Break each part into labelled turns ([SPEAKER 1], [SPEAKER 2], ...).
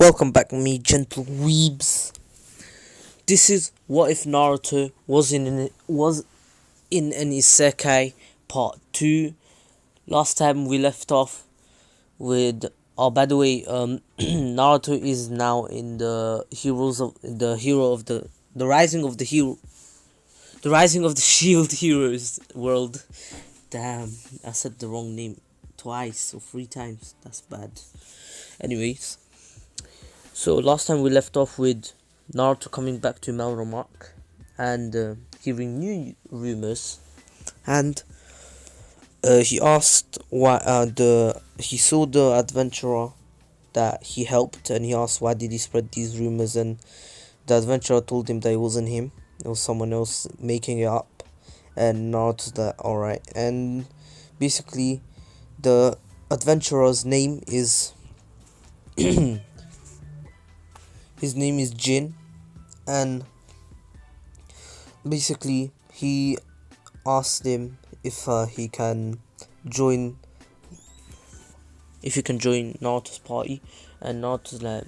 [SPEAKER 1] Welcome back, me gentle weebs. This is what if Naruto was in an isekai part 2. Last time we left off with by the way, Naruto is now in the hero of the rising of the hero the rising of the shield heroes world. Damn, I said the wrong name twice or 3 times. That's bad. Anyways, so last time we left off with Naruto coming back to Melromark and hearing new rumors, and he asked why he saw the adventurer that he helped, and he asked why did he spread these rumors, and the adventurer told him that it wasn't him, it was someone else making it up, and Naruto's like, alright, and basically the adventurer's name is his name is Jin, and basically he asked him if he can join Naruto's party, and Naruto's like,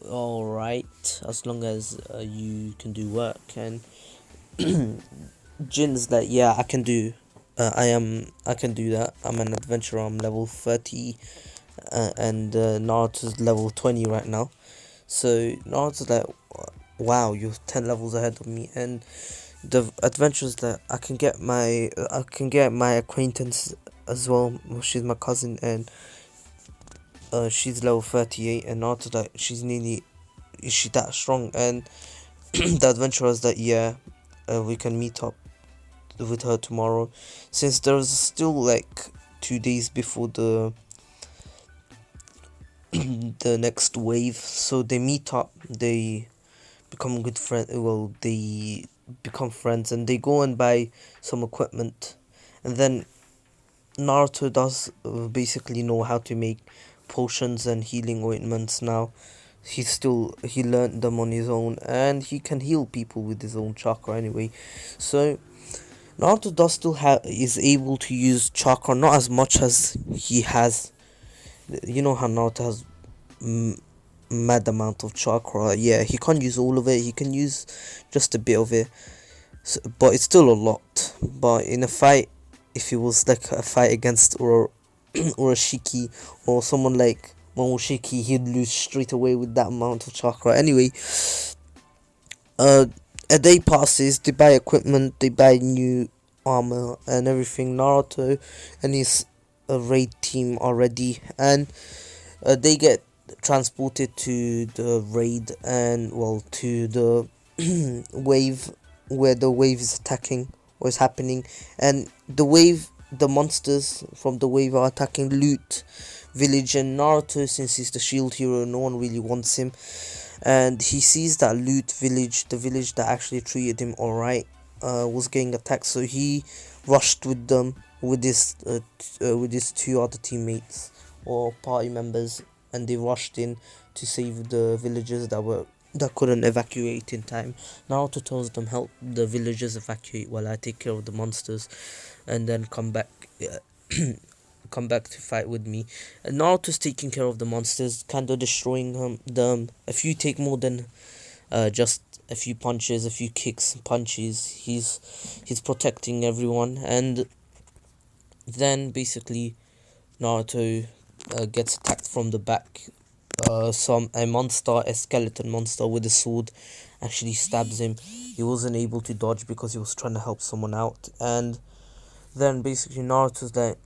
[SPEAKER 1] alright, as long as you can do work, and Jin's like, yeah, I can do that. I'm an adventurer. I'm level 30, and Naruto's level 20 right now. So Naruto's like, wow, you're 10 levels ahead of me. And the adventurer's that I can get my acquaintance as well. Well, she's my cousin, and she's level 38. And Naruto's like, is she that strong? And the adventurer's that, yeah, we can meet up with her tomorrow, since there's still like 2 days before the next wave. So they meet up, they become good friends. Well, they become friends, and they go and buy some equipment, and then Naruto does basically know how to make potions and healing ointments now. He learned them on his own, and he can heal people with his own chakra anyway. So Naruto does still is able to use chakra, not as much as he has. You know how Naruto has mad amount of chakra. Yeah, he can't use all of it. He can use just a bit of it, so, but it's still a lot. But in a fight, if it was like a fight against Urashiki or someone like Momoshiki, he'd lose straight away with that amount of chakra. Anyway, a day passes, they buy equipment, they buy new armor and everything. Naruto and his raid team are ready, and they get transported to the raid, and well, to the wave where the wave is attacking or is happening, and the monsters from the wave are attacking Loot village, and Naruto, since he's the shield hero, no one really wants him, and he sees that Loot village, the village that actually treated him alright, was getting attacked, so he rushed with them with his 2 other teammates or party members, and they rushed in to save the villagers that couldn't evacuate in time. Naruto tells them, help the villagers evacuate while I take care of the monsters, and then come back to fight with me. And Naruto's taking care of the monsters, kind of destroying them. If you take more than just a few punches, a few kicks, punches, he's protecting everyone. And then basically Naruto gets attacked from the back. A skeleton monster with a sword actually stabs him. He wasn't able to dodge because he was trying to help someone out, and then basically Naruto's like,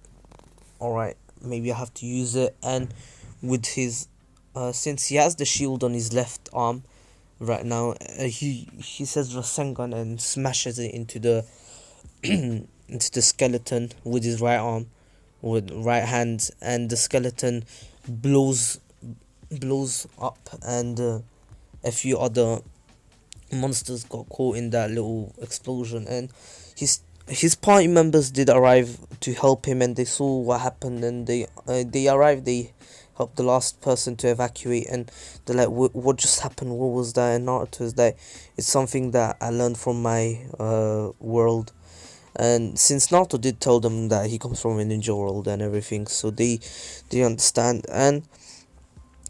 [SPEAKER 1] alright, maybe I have to use it, and with his since he has the shield on his left arm right now, he says Rasengan and smashes it into the into the skeleton with his right arm, with right hand, and the skeleton blows up, and a few other monsters got caught in that little explosion, and his party members did arrive to help him, and they saw what happened, and they arrived, they helped the last person to evacuate, and they're like, what just happened, what was that? And Naruto's like, it's something that I learned from my world. And since Naruto did tell them that he comes from a ninja world and everything, so they understand. And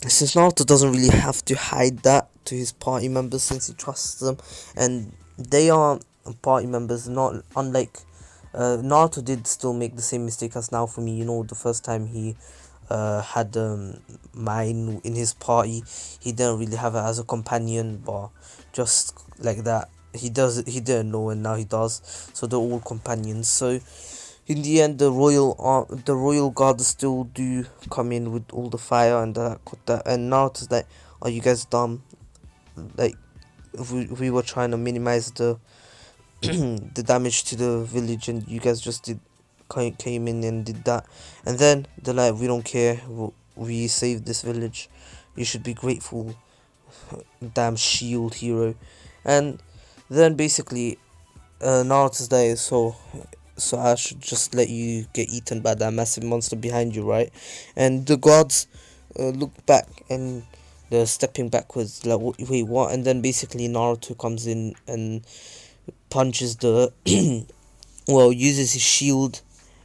[SPEAKER 1] since Naruto doesn't really have to hide that to his party members since he trusts them, and they are party members, not unlike Naruto did still make the same mistake as now for me. You know, the first time he had mine in his party, he didn't really have it as a companion, but just like that, he didn't know, and now he does. So they're all companions. So in the end, the royal guards still do come in with all the fire and that, and now it's like, are you guys dumb? Like, we were trying to minimize the the damage to the village, and you guys just came in and did that. And then they're like, we don't care, we saved this village, you should be grateful, damn shield hero. And then basically Naruto's like, so I should just let you get eaten by that massive monster behind you, right? And the gods look back, and they're stepping backwards, like, wait, what? And then basically Naruto comes in and punches the well, uses his shield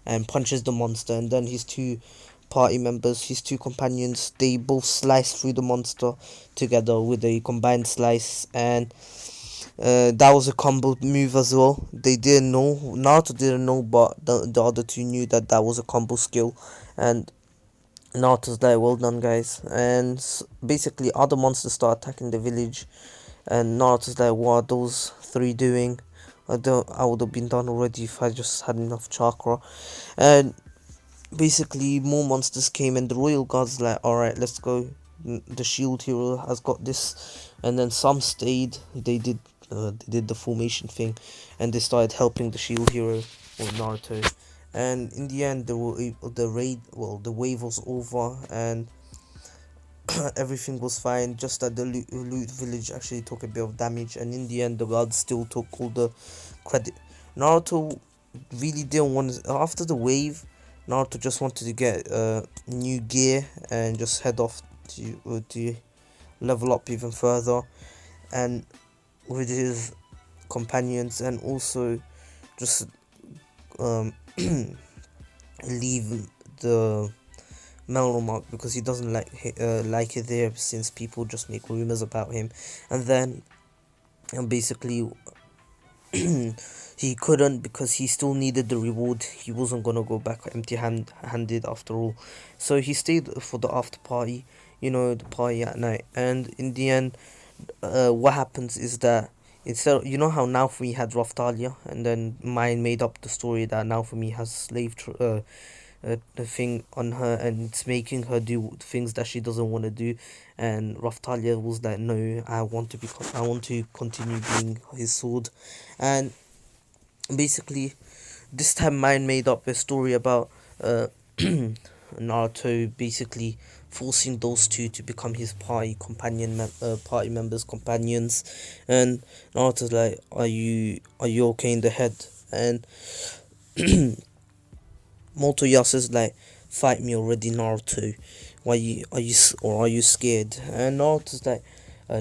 [SPEAKER 1] and punches the monster, and then his two party members, his two companions, they both slice through the monster together with a combined slice. And that was a combo move as well. They didn't know, Naruto didn't know, but the other two knew that that was a combo skill. And Naruto's like, well done guys. And basically other monsters start attacking the village, and Naruto's like, what are those three doing? I would have been done already if I just had enough chakra. And basically more monsters came, and the royal guards like, alright, let's go, the shield hero has got this. And then some stayed, they did the formation thing, and they started helping the shield hero or Naruto. And in the end, the wave was over, and everything was fine. Just that the loot village actually took a bit of damage, and in the end, the guards still took all the credit. Naruto really didn't want to, after the wave. Naruto just wanted to get new gear and just head off to level up even further, and with his companions, and also just um, leave the Melromark because he doesn't like it there, since people just make rumors about him. And then basically he couldn't, because he still needed the reward. He wasn't gonna go back handed after all. So he stayed for the after party, you know, the party at night. And in the end, what happens is that instead, you know how Naofumi had Raftalia, and then mine made up the story that Naofumi has the thing on her, and it's making her do things that she doesn't want to do. And Raftalia was like, no, I want to continue being his sword. And basically this time mine made up a story about Naruto basically forcing those two to become his party members, companions. And Naruto's like, are you okay in the head? And Motoyasu's like, fight me already, Naruto. Are you scared? And Naruto's like,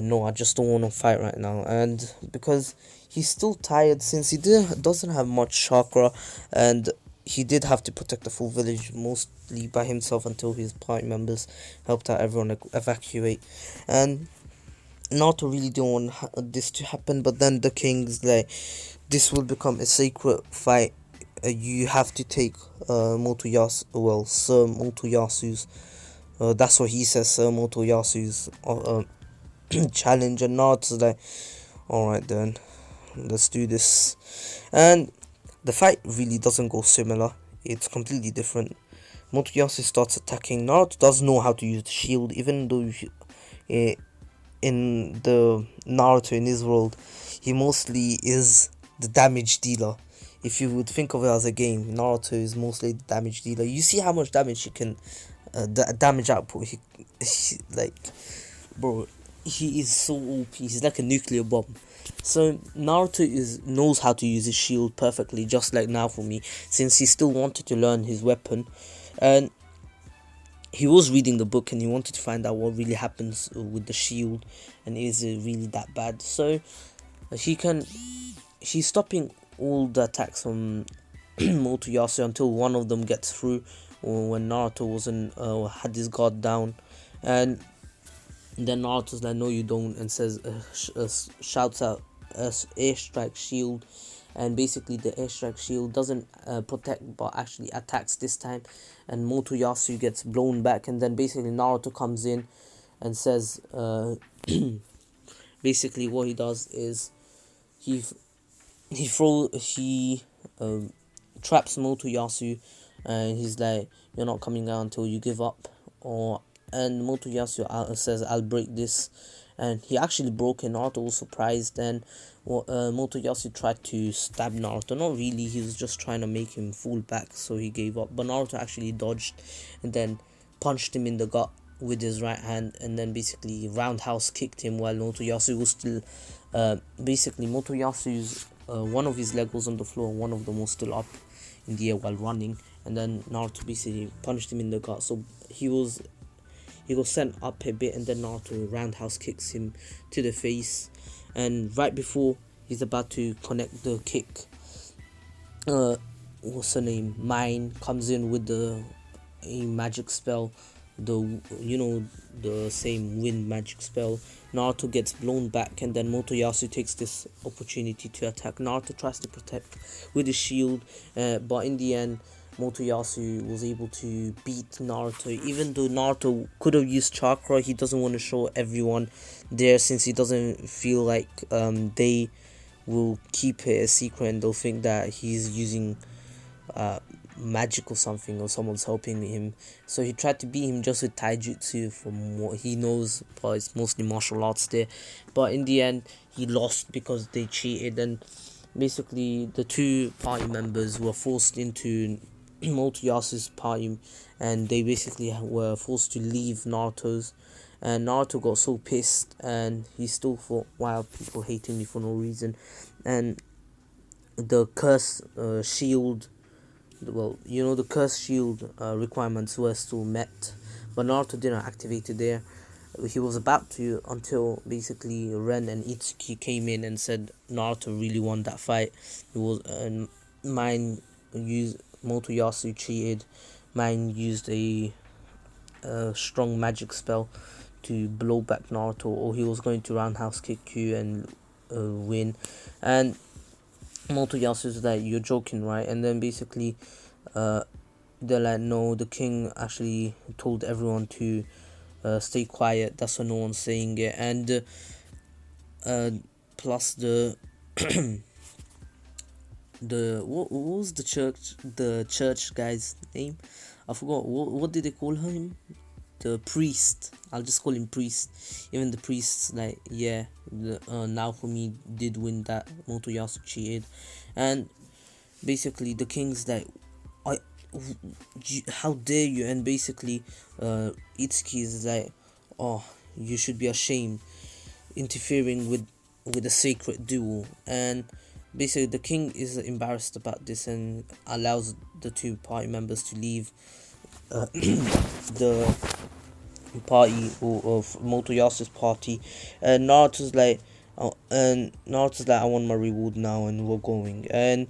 [SPEAKER 1] no, I just don't want to fight right now. And because he's still tired, since he doesn't have much chakra, and he did have to protect the full village mostly by himself until his party members helped out everyone evacuate. And Naruto really didn't want this to happen, but then the king's like, this will become a sacred fight. You have to take Sir Motoyasu's, that's what he says, Sir Motoyasu's challenge. And Naruto's like, alright then, let's do this. And the fight really doesn't go similar, it's completely different. Motoyasu starts attacking. Naruto does know how to use the shield, even though in the Naruto in his world, he mostly is the damage dealer. If you would think of it as a game, Naruto is mostly the damage dealer. You see how much damage he can, the damage output. Like, bro, he is so OP. He's like a nuclear bomb. So Naruto knows how to use his shield perfectly, just like Naofumi, since he still wanted to learn his weapon. And he was reading the book, and he wanted to find out what really happens with the shield, and is it really that bad. So he's stopping all the attacks from Motoyasu until one of them gets through, or when Naruto wasn't had his guard down. And And then Naruto's like, no, you don't, and says, shouts out, airstrike shield. And basically, the airstrike shield doesn't protect, but actually attacks this time. And Motoyasu gets blown back, and then basically Naruto comes in and says, basically what he does is he he traps Motoyasu, and he's like, "You're not coming out until you give up." Or and Motoyasu says, "I'll break this," and he actually broke it. Naruto was surprised, and Motoyasu tried to stab Naruto. Not really, he was just trying to make him fall back, so he gave up. But Naruto actually dodged, and then punched him in the gut with his right hand, and then basically roundhouse kicked him while Motoyasu was still basically Motoyasu's one of his leg was on the floor, one of them was still up in the air while running, and then Naruto basically punched him in the gut. So he was sent up a bit, and then Naruto roundhouse kicks him to the face, and right before he's about to connect the kick, what's her name? Mine comes in with a magic spell, the same wind magic spell. Naruto gets blown back, and then Motoyasu takes this opportunity to attack. Naruto tries to protect with his shield, but in the end Motoyasu was able to beat Naruto. Even though Naruto could have used chakra, he doesn't want to show everyone there, since he doesn't feel like they will keep it a secret and they'll think that he's using magic or something, or someone's helping him. So he tried to beat him just with taijutsu, from what he knows, but it's mostly martial arts there. But in the end he lost because they cheated, and basically the two party members were forced into Motoyasu's party, and they basically were forced to leave Naruto's. And Naruto got so pissed, and he still thought, wow, people hating me for no reason. And the curse shield, the curse shield requirements were still met, but Naruto didn't activate it there. He was about to, until basically Ren and Itsuki came in and said Naruto really won that fight. It was mine used Motoyasu cheated. Mine used a strong magic spell to blow back Naruto, or he was going to roundhouse kick you and win. And Motoyasu's like, you're joking, right? And then basically they're like, no, the king actually told everyone to stay quiet, that's why no one's saying it. And plus the what was the church guy's name? I forgot. What did they call him? The priest. I'll just call him priest. Even the priest's like, yeah, now for me did win that. Motoyasu cheated. And basically the king's like, how dare you? And basically Itsuki is like, oh, you should be ashamed, interfering with a sacred duel. And basically the king is embarrassed about this and allows the two party members to leave the party, of Motoyasu's party. And Naruto's like, I want my reward now, and we're going. And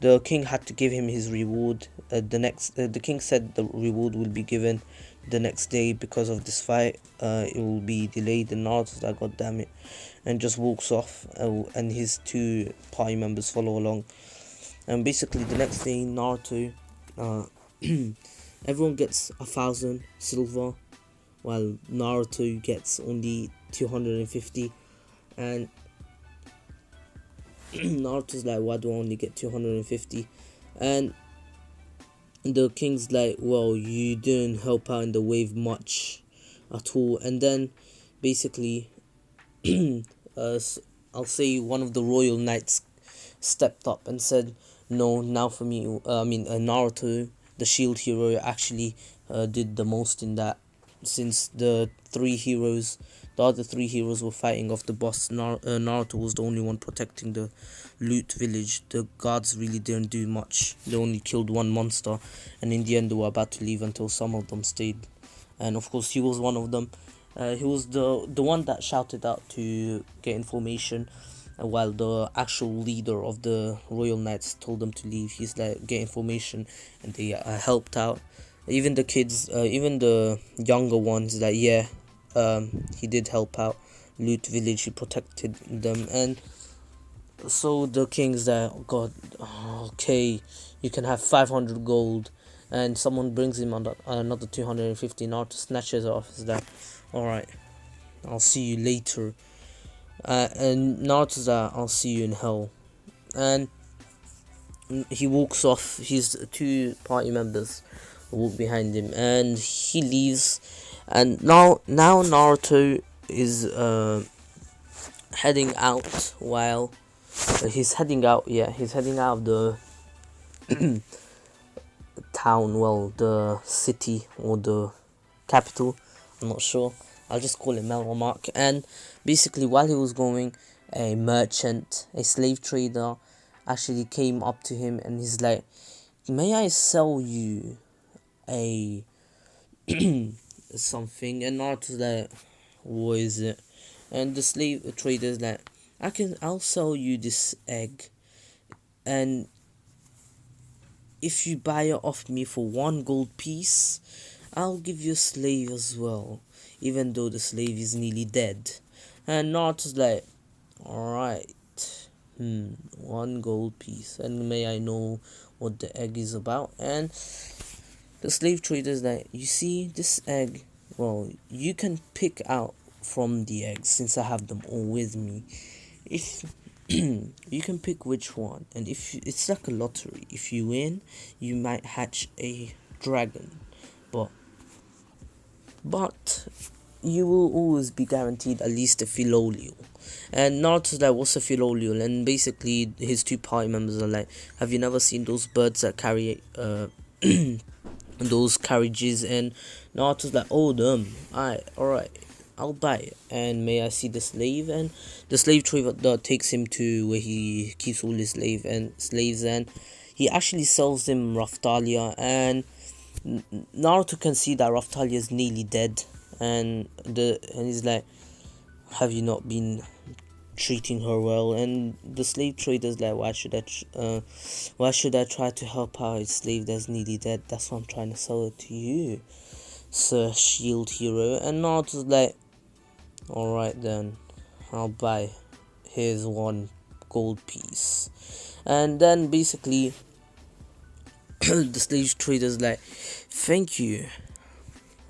[SPEAKER 1] the king had to give him his reward. The king said the reward will be given the next day because of this fight. It will be delayed, and Naruto's like, God damn it, and just walks off. And his two party members follow along. And basically the next day, Naruto, everyone gets 1,000 silver, while Naruto gets only 250. And Naruto's like, why do I only get 250? And the king's like, well, you didn't help out in the wave much at all. And then basically I'll say one of the royal knights stepped up and said, no, now for me, Naruto, the shield hero, actually did the most in that, since the other three heroes were fighting off the boss. Naruto was the only one protecting the loot village. The guards really didn't do much. They only killed one monster, and in the end they were about to leave until some of them stayed. And of course he was one of them. He was the one that shouted out to get information, while the actual leader of the royal knights told them to leave. He's like, get information, and they helped out. Even the kids, even the younger ones, that, yeah, he did help out Loot Village. He protected them, and so the king's there. Oh god, okay, you can have 500 gold, and someone brings him another 250. Naruto snatches it off. Is that all right? I'll see you later. And Naruto's that I'll see you in hell. And he walks off. His two party members walk behind him, and he leaves. And now Naruto is heading out while he's heading out. Yeah, he's heading out of the town. Well, the city or the capital. I'm not sure. I'll just call it Melromark. And basically, while he was going, a merchant, a slave trader, actually came up to him, and he's like, "May I sell you a something?" And Naruto's like, "What is it?" And the slave trader's like, I'll sell you this egg, and if you buy it off me for 1 gold piece, I'll give you a slave as well, even though the slave is nearly dead." And Naruto's like, "Alright, 1 gold piece, and may I know what the egg is about?" And the slave trader's like, "You see, this egg, well, you can pick out from the eggs, since I have them all with me. If you can pick which one, and if it's like a lottery. If you win, you might hatch a dragon, but you will always be guaranteed at least a Philolial." And Naruto's like, "What's a Philolial?" And basically his two party members are like, "Have you never seen those birds that carry those carriages?" And Naruto's like, "Oh, them. Alright, I'll buy it. And may I see the slave?" And the slave trader takes him to where he keeps all his slaves, and he actually sells him Raftalia. And Naruto can see that Raftalia is nearly dead, and he's like, "Have you not been treating her well?" And the slave trader's like, why should I try to help out a slave that's nearly dead? That's why I'm trying to sell it to you, Sir Shield Hero. And Naruto's like, "Alright then, I'll buy. Here's 1 gold piece." And then basically the slave trader's like, "Thank you,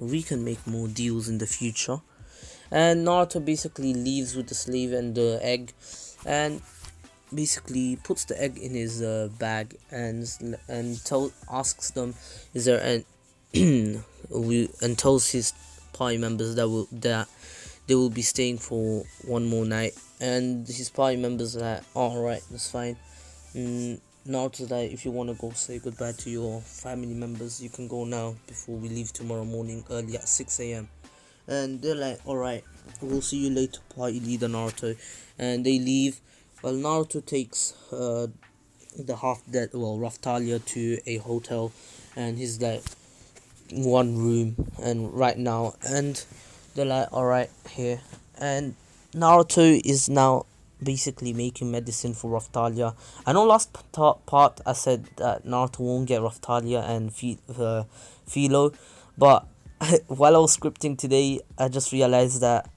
[SPEAKER 1] we can make more deals in the future." And Naruto basically leaves with the slave and the egg, and basically puts the egg in his bag, and asks them, "Is there an and tells his party members that they will be staying for 1 more night. And his party members are like, "Alright, that's fine." Naruto's like, "If you want to go say goodbye to your family members, you can go now before we leave tomorrow morning early at 6 a.m. And they're like, "Alright, we'll see you later, party leader Naruto." And they leave, while Naruto takes the half-dead, Raftalia to a hotel, and he's like, 1 room, and right now, and they're like, "Alright, here." And Naruto is now basically making medicine for Raftalia. I know last part I said that Naruto won't get Raftalia and Philo, but while I was scripting today, I just realized that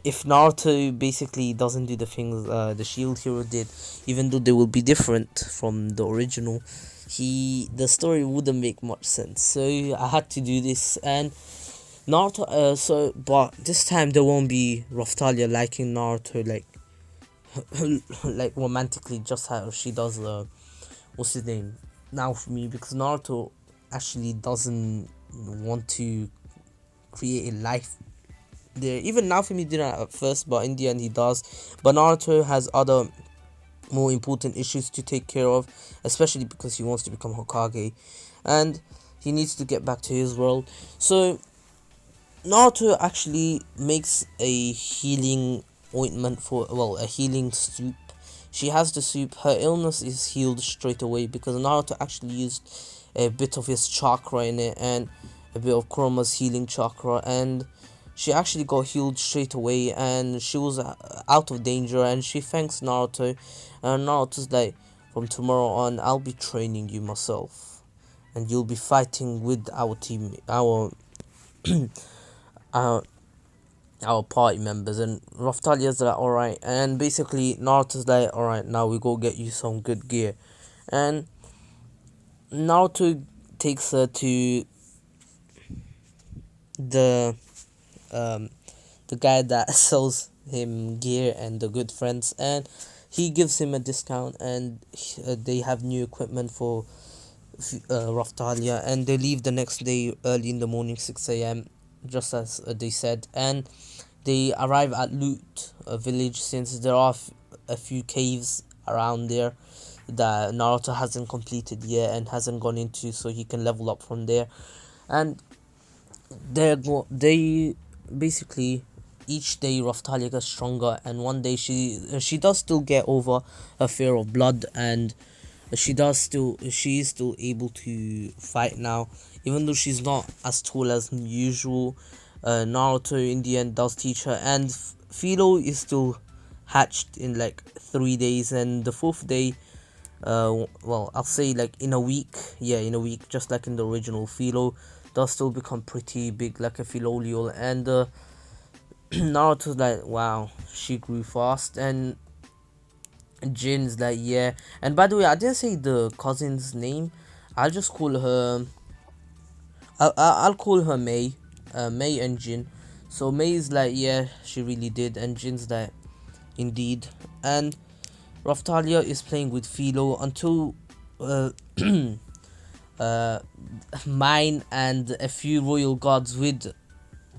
[SPEAKER 1] if Naruto basically doesn't do the things the Shield Hero did, even though they will be different from the original, the story wouldn't make much sense. So I had to do this, and Naruto. But this time there won't be Raftalia liking Naruto like romantically, just how she does. What's his name? Now for me, because Naruto actually doesn't want to create a life there. Even now for me didn't at first, but in the end he does. But Naruto has other more important issues to take care of, especially because he wants to become Hokage, and he needs to get back to his world. So Naruto actually makes a healing ointment a healing soup. She has the soup. Her illness is healed straight away because Naruto actually used a bit of his chakra in it, and a bit of Kuroma's healing chakra, and she actually got healed straight away, and she was out of danger, and she thanks Naruto. And Naruto's like, "From tomorrow on, I'll be training you myself, and you'll be fighting with our team, our our party members. And Raftalia's like, alright. And basically, Naruto's like, alright, now we go get you some good gear. And Naruto takes her to the um the guy that sells him gear and the good friends, and he gives him a discount, and they have new equipment for Raftalia, and they leave the next day early in the morning, 6 a.m., just as they said, and they arrive at Loot village, since there are a few caves around there that Naruto hasn't completed yet and hasn't gone into, so he can level up from there. And they basically, each day Raftalia gets stronger, and one day she does still get over her fear of blood, and she is still able to fight now, even though she's not as tall as usual. Naruto in the end does teach her, and Philo is still hatched in like 3 days, and the fourth day, well, I'll say like in a week, yeah, in a week, just like in the original, Philo does still become pretty big, like a Philolial, and Naruto's like, wow, she grew fast, and Jin's like, yeah. And by the way, I didn't say the cousin's name. I'll just call her. I'll call her May. May and Jin. So May is like, yeah, she really did, and Jin's like, indeed. And Raftalia is playing with Philo until uh, mine and a few royal guards with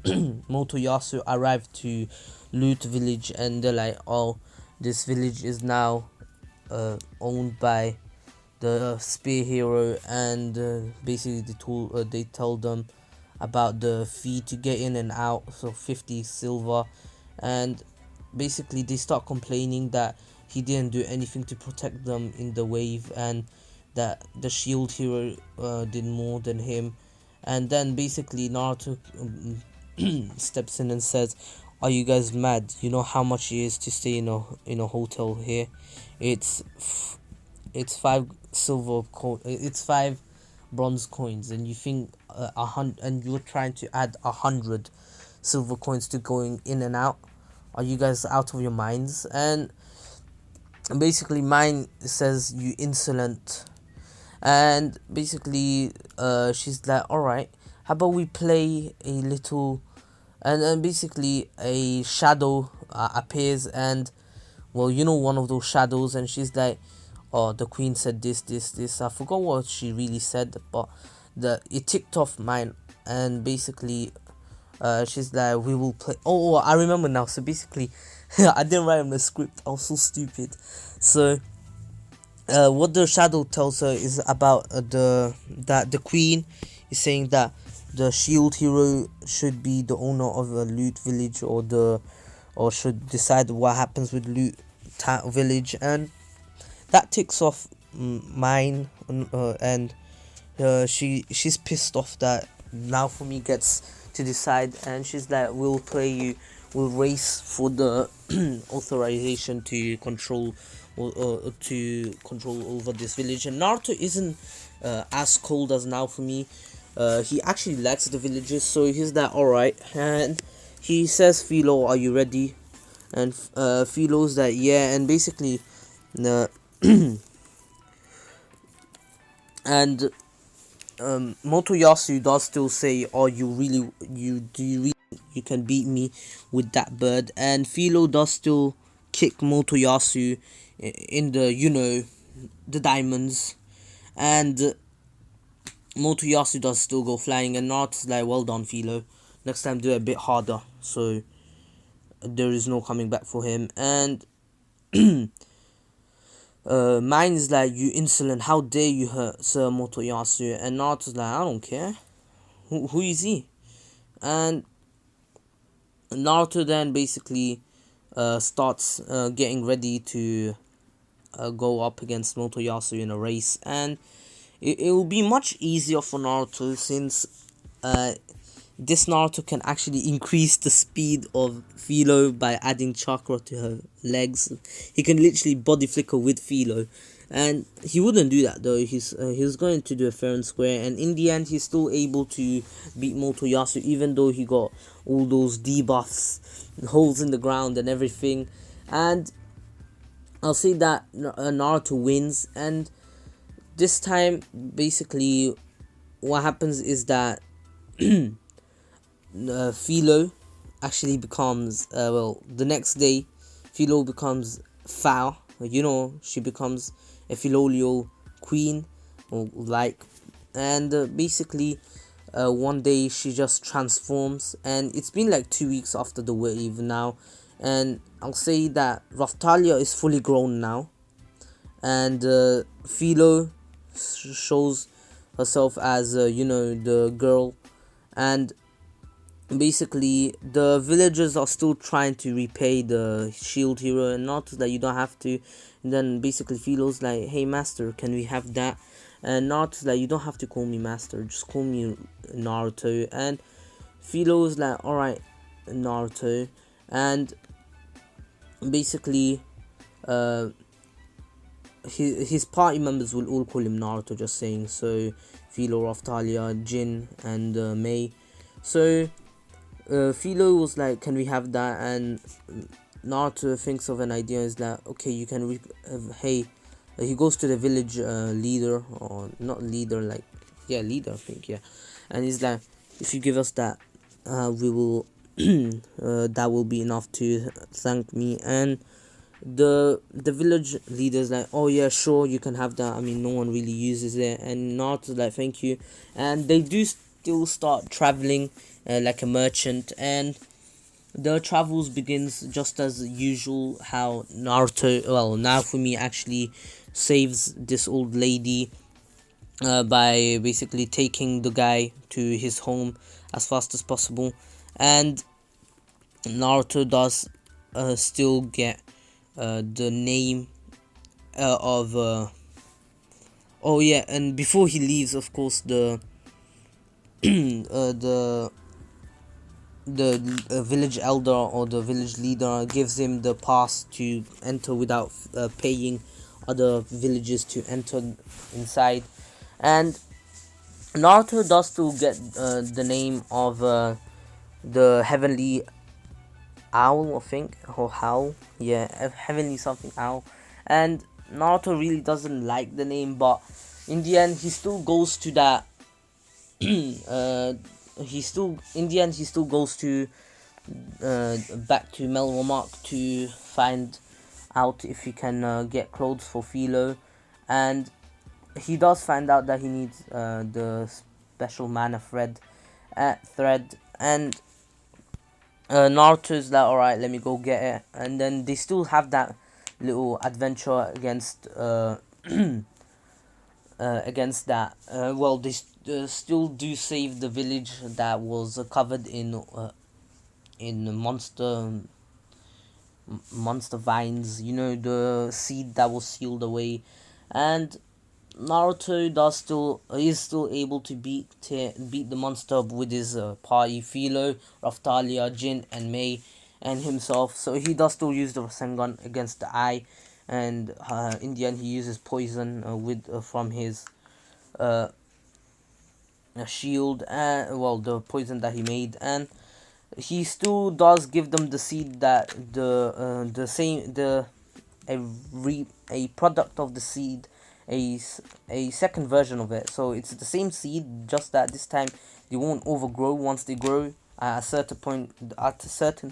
[SPEAKER 1] Motoyasu arrive to Loot village, and they're like, oh, this village is now owned by the spear hero, and basically they tell them about the fee to get in and out, so 50 silver, and basically they start complaining that he didn't do anything to protect them in the wave, and that the shield hero did more than him. And then basically Naruto steps in and says, are you guys mad? You know how much it is to stay in a hotel here? It's it's 5 bronze coins, and you think 100, and you're trying to add 100 silver coins to going in and out? Are you guys out of your minds? And basically mine says, you insolent. And basically she's like, alright, how about we play a little. And then basically a shadow appears, and well, one of those shadows, and she's like, oh, the queen said this. I forgot what she really said, but it ticked off mine. And basically she's like, we will play. Oh, I remember now. So basically I didn't write on the script, I was so stupid. So what the shadow tells her is about that the queen is saying that the shield hero should be the owner of a Loot village, or should decide what happens with Loot village. And that ticks off mine, and she's pissed off that now for me gets to decide, and she's like, we'll race for the authorization to control over this village. And Naruto isn't as cold as now for me. He actually likes the villagers, so he's like, alright, and he says, Philo, are you ready? And Philo's like, yeah. And basically and Motoyasu does still say, oh, you can beat me with that bird. And Philo does still kick Motoyasu in the diamonds, and Motoyasu does still go flying, and Naruto's like, well done, Philo, next time do it a bit harder, so there is no coming back for him. And mine is like, you insolent, how dare you hurt Sir Motoyasu? And Naruto's like, I don't care, who is he? And Naruto then basically starts getting ready to go up against Motoyasu in a race, and it will be much easier for Naruto, since this Naruto can actually increase the speed of Philo by adding chakra to her legs. He can literally body flicker with Philo, And he wouldn't do that though. He's going to do it fair and square, and in the end he's still able to beat Motoyasu, even though he got all those debuffs, holes in the ground and everything. And I'll say that Naruto wins, and this time basically what happens is that Philo actually becomes the next day Philo becomes foul. She becomes a Philolial queen, or like, and basically one day she just transforms, and it's been like 2 weeks after the wave now, and I'll say that Raftalia is fully grown now, and Philo shows herself as the girl, and basically the villagers are still trying to repay the shield hero, and not that you don't have to. And then basically Philo's like, hey master, can we have that? And not that you don't have to call me master, just call me Naruto. And Philo's like, alright Naruto. And basically his party members will all call him Naruto, just saying. So Philo, Raftalia, Jin, and Mei. So Philo was like, can we have that? And Naruto thinks of an idea. Is like, okay, you can hey, he goes to the village leader, or not leader, like, yeah, leader I think, yeah. And he's like, if you give us that, we will that will be enough to thank me. And the village leader's like, oh yeah, sure, you can have that, I mean no one really uses it. And Naruto's like, thank you. And they do still start traveling like a merchant, and the travels begins just as usual. How Naofumi actually saves this old lady by basically taking the guy to his home as fast as possible. And Naruto does still get the name of oh yeah, and before he leaves, of course, the the village elder or the village leader gives him the pass to enter without paying other villages to enter inside. And Naruto does still get the name of the heavenly owl, I think, or howl, yeah, heavenly something owl. And Naruto really doesn't like the name, but in the end he still goes to that he still goes to back to Melromark to find out if he can get clothes for Philo. And he does find out that he needs the special mana thread, and Naruto's like, alright, let me go get it. And then they still have that little adventure against against that. They still do save the village that was covered in monster vines. The seed that was sealed away. And Naruto is still able to beat the monster with his party: Philo, Raftalia, Jin, and Mei, and himself. So he does still use the Rasengan against the eye, and in the end he uses poison from his shield, the poison that he made. And he still does give them the seed that a product of the seed, a second version of it. So it's the same seed, just that this time they won't overgrow. Once they grow at a certain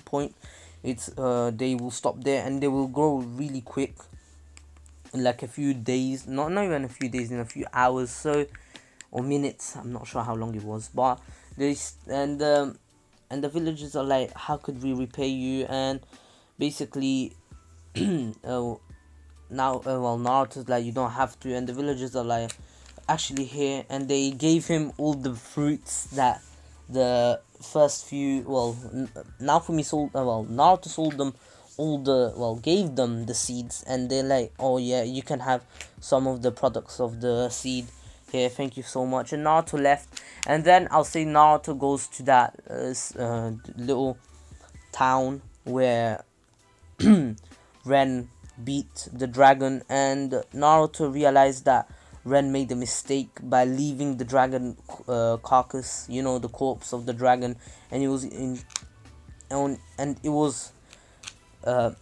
[SPEAKER 1] point, it's they will stop there, and they will grow really quick, in like a few days, not even a few days, in a few hours, so, or minutes. I'm not sure how long it was, but and the villagers are like, how could we repay you? And basically Naruto's like, you don't have to. And the villagers are like, actually here. And they gave him all the fruits that the first few, Naofumi sold, Naruto sold them gave them the seeds. And they're like, oh yeah, you can have some of the products of the seed here, thank you so much. And Naruto left. And then I'll say Naruto goes to that little town where Ren beat the dragon, and Naruto realized that Ren made a mistake by leaving the dragon carcass, the corpse of the dragon, and it was in and it was uh,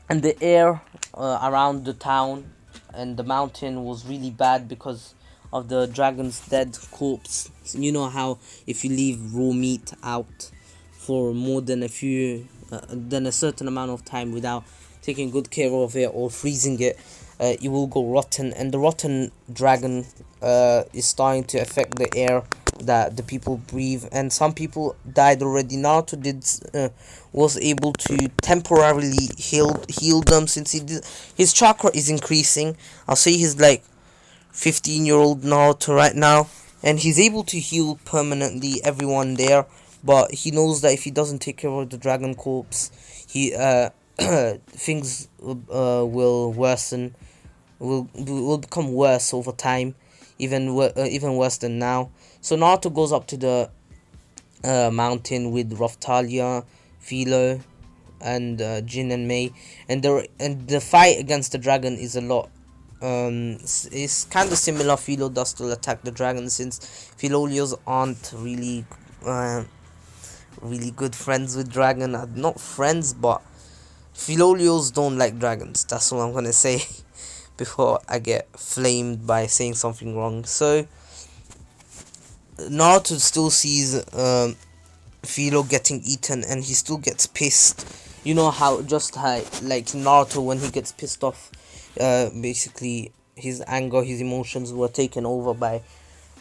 [SPEAKER 1] and the air around the town and the mountain was really bad because of the dragon's dead corpse. You know how if you leave raw meat out for more than a certain amount of time without taking good care of it or freezing it, it will go rotten, and the rotten dragon is starting to affect the air that the people breathe, and some people died already. Naruto was able to temporarily heal them, since his chakra is increasing. I'll say he's like 15-year-old Naruto right now, and he's able to heal permanently everyone there. But he knows that if he doesn't take care of the dragon corpse, he things will worsen, will become worse over time, even worse than now. So Naruto goes up to the mountain with Raphtalia, Philo, and Jin and Mei, and the fight against the dragon is a lot. It's kind of similar. Philo does still attack the dragon, since Philolios aren't really good friends with dragon. Not friends, but Philolios don't like dragons. That's all I'm gonna say before I get flamed by saying something wrong. So Naruto still sees Philo getting eaten, and he still gets pissed. You know how just like Naruto, when he gets pissed off, basically his anger, his emotions were taken over by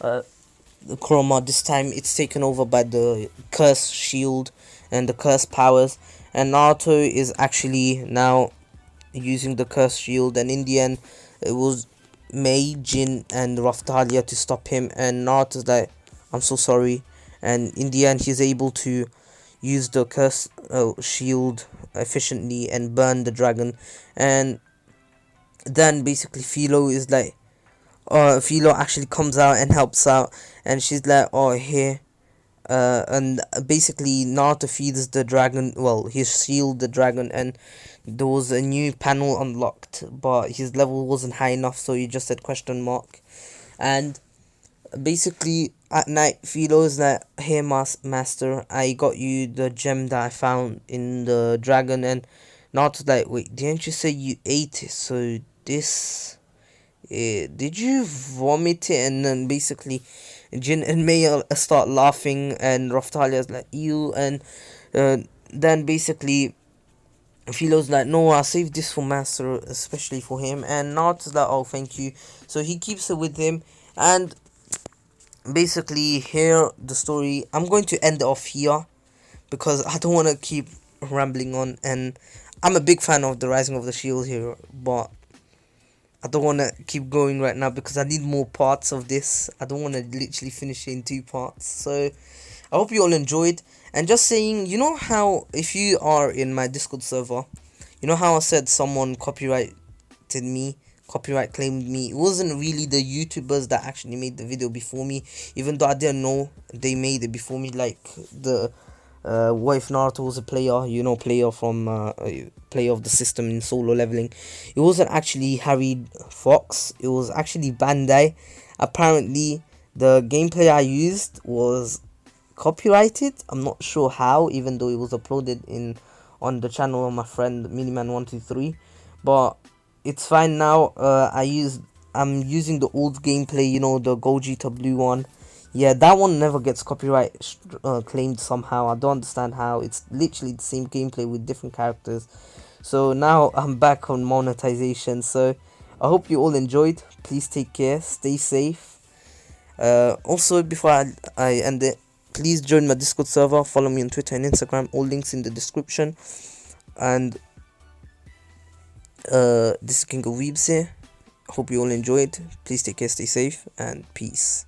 [SPEAKER 1] Chroma. This time it's taken over by the curse shield and the curse powers, and Naruto is actually now using the curse shield, and in the end it was Mei, Jin, and Raphtalia to stop him, and Naruto's like, I'm so sorry, and in the end he's able to use the curse shield efficiently and burn the dragon. And then basically Philo is like, Philo actually comes out and helps out, and she's like, oh, here. And basically Naruto feeds the dragon, well, he shield the dragon, and there was a new panel unlocked, but his level wasn't high enough, so he just said question mark. And basically at night Philo's like, hey master, I got you the gem that I found in the dragon. And Naruto's like, wait, didn't you say you ate it? So this did you vomit it? And then basically Jin and Mei start laughing, and Raphtalia's like, ew. And then basically Philo's like, no, I'll save this for master, especially for him. And Naruto's like, oh, thank you. So he keeps it with him, and basically here the story, I'm going to end it off here because I don't want to keep rambling on, and I'm a big fan of the Rising of the Shield here, but I don't want to keep going right now because I need more parts of this. I don't want to literally finish it in 2 parts. So I hope you all enjoyed. And just saying, you know how if you are in my Discord server, you know how I said someone copyright claimed me? It wasn't really the YouTubers that actually made the video before me, even though I didn't know they made it before me. Like the what if Naruto was a player, player from player of the system in solo leveling. It wasn't actually Harry Fox, it was actually Bandai. Apparently the gameplay I used was copyrighted. I'm not sure how, even though it was uploaded on the channel of my friend Miniman123, but it's fine now. I'm using the old gameplay, the Gogeta blue one. Yeah, that one never gets copyright claimed somehow. I don't understand how. It's literally the same gameplay with different characters. So now I'm back on monetization. So I hope you all enjoyed. Please take care, stay safe. Also, before I end it, please join my Discord server, follow me on Twitter and Instagram, all links in the description. And this is King of Weebs here. Hope you all enjoyed. Please take care, stay safe, and peace.